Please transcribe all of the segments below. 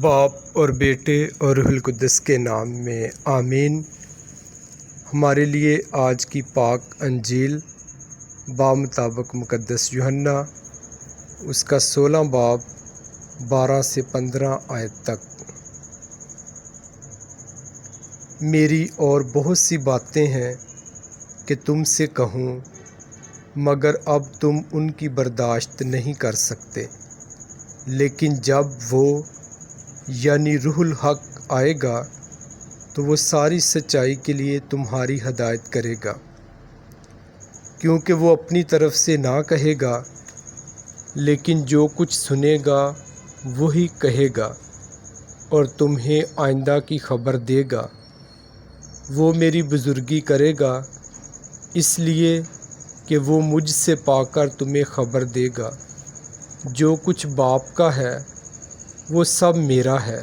باپ اور بیٹے اور روح القدس کے نام میں آمین۔ ہمارے لیے آج کی پاک انجیل بمطابق مقدس یوحنا اس کا 16 باب 12 سے 15 آیت تک۔ میری اور بہت سی باتیں ہیں کہ تم سے کہوں، مگر اب تم ان کی برداشت نہیں کر سکتے۔ لیکن جب وہ یعنی روح الحق آئے گا تو وہ ساری سچائی کے لیے تمہاری ہدایت کرے گا، کیونکہ وہ اپنی طرف سے نہ کہے گا، لیکن جو کچھ سنے گا وہی کہے گا اور تمہیں آئندہ کی خبر دے گا۔ وہ میری بزرگی کرے گا، اس لیے کہ وہ مجھ سے پا کر تمہیں خبر دے گا۔ جو کچھ باپ کا ہے وہ سب میرا ہے،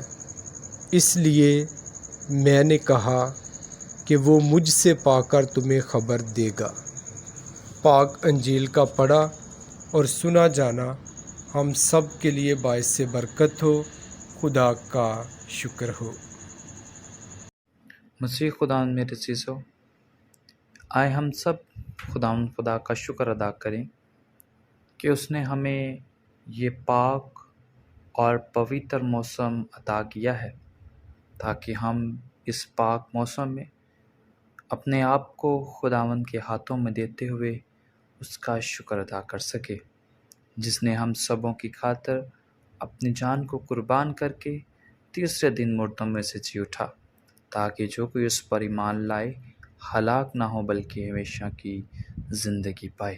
اس لیے میں نے کہا کہ وہ مجھ سے پا کر تمہیں خبر دے گا۔ پاک انجیل کا پڑھا اور سنا جانا ہم سب کے لیے باعث برکت ہو۔ خدا کا شکر ہو۔ مسیح خدا میرے عزیزو، آئے ہم سب خدا کا شکر ادا کریں کہ اس نے ہمیں یہ پاک اور پوتر موسم عطا کیا ہے، تاکہ ہم اس پاک موسم میں اپنے آپ کو خداوند کے ہاتھوں میں دیتے ہوئے اس کا شکر ادا کر سکے، جس نے ہم سبوں کی خاطر اپنی جان کو قربان کر کے تیسرے دن مردوں میں سے جی اٹھا، تاکہ جو کوئی اس پر ایمان لائے ہلاک نہ ہو بلکہ ہمیشہ کی زندگی پائے۔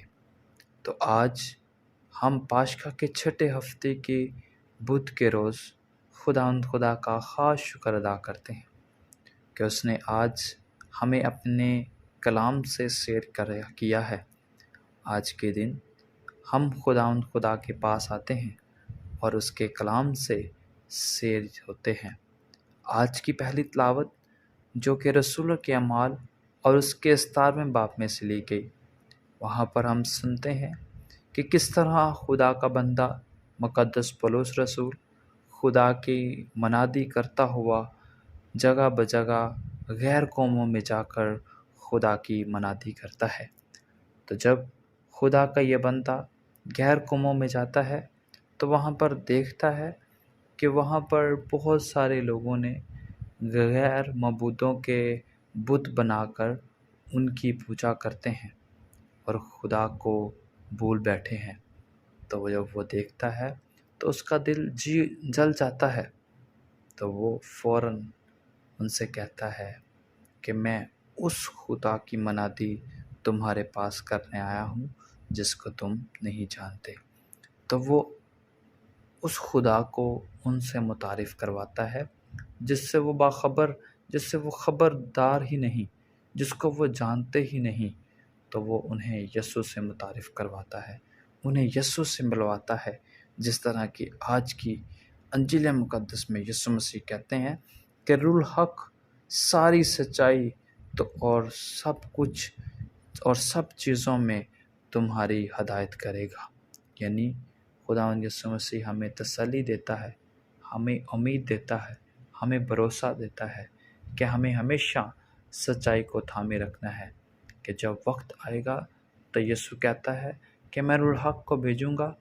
تو آج ہم پاشخا کے چھٹے ہفتے کے بدھ کے روز خدا کا خاص شکر ادا کرتے ہیں کہ اس نے آج ہمیں اپنے کلام سے سیر کیا ہے۔ آج کے دن ہم خدا کے پاس آتے ہیں اور اس کے کلام سے سیر ہوتے ہیں۔ آج کی پہلی تلاوت جو کہ رسولوں کے اعمال اور اس کے 17ویں باب میں سے لی گئی، وہاں پر ہم سنتے ہیں کہ کس طرح خدا کا بندہ مقدس پولس رسول خدا کی منادی کرتا ہوا جگہ بجگہ غیر قوموں میں جا کر خدا کی منادی کرتا ہے۔ تو جب خدا کا یہ بندہ غیر قوموں میں جاتا ہے تو وہاں پر دیکھتا ہے کہ وہاں پر بہت سارے لوگوں نے غیر معبودوں کے بت بنا کر ان کی پوجا کرتے ہیں اور خدا کو بھول بیٹھے ہیں۔ تو جب وہ دیکھتا ہے تو اس کا دل جل جاتا ہے، تو وہ فوراً ان سے کہتا ہے کہ میں اس خدا کی منادی تمہارے پاس کرنے آیا ہوں جس کو تم نہیں جانتے۔ تو وہ اس خدا کو ان سے متعارف کرواتا ہے جس سے وہ خبردار ہی نہیں، جس کو وہ جانتے ہی نہیں۔ تو وہ انہیں یسوع سے متعارف کرواتا ہے، انہیں یسوع سے ملواتا ہے، جس طرح کی آج کی انجیل مقدس میں یسوع مسیح کہتے ہیں کہ روح الحق ساری سچائی اور سب کچھ اور سب چیزوں میں تمہاری ہدایت کرے گا۔ یعنی خداوند یسوع مسیح ہمیں تسلی دیتا ہے، ہمیں امید دیتا ہے، ہمیں بھروسہ دیتا ہے کہ ہمیں ہمیشہ سچائی کو تھامے رکھنا ہے، کہ جب وقت آئے گا تو یسوع کہتا ہے کہ میں روح الحق کو بھیجوں گا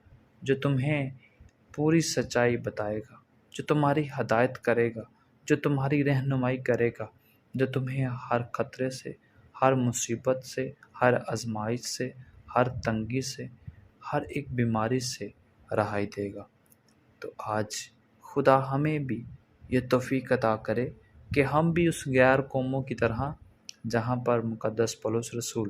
جو تمہیں پوری سچائی بتائے گا، جو تمہاری ہدایت کرے گا، جو تمہاری رہنمائی کرے گا، جو تمہیں ہر خطرے سے، ہر مصیبت سے، ہر آزمائش سے، ہر تنگی سے، ہر ایک بیماری سے رہائی دے گا۔ تو آج خدا ہمیں بھی یہ توفیق عطا کرے کہ ہم بھی اس غیر قوموں کی طرح، جہاں پر مقدس پولس رسول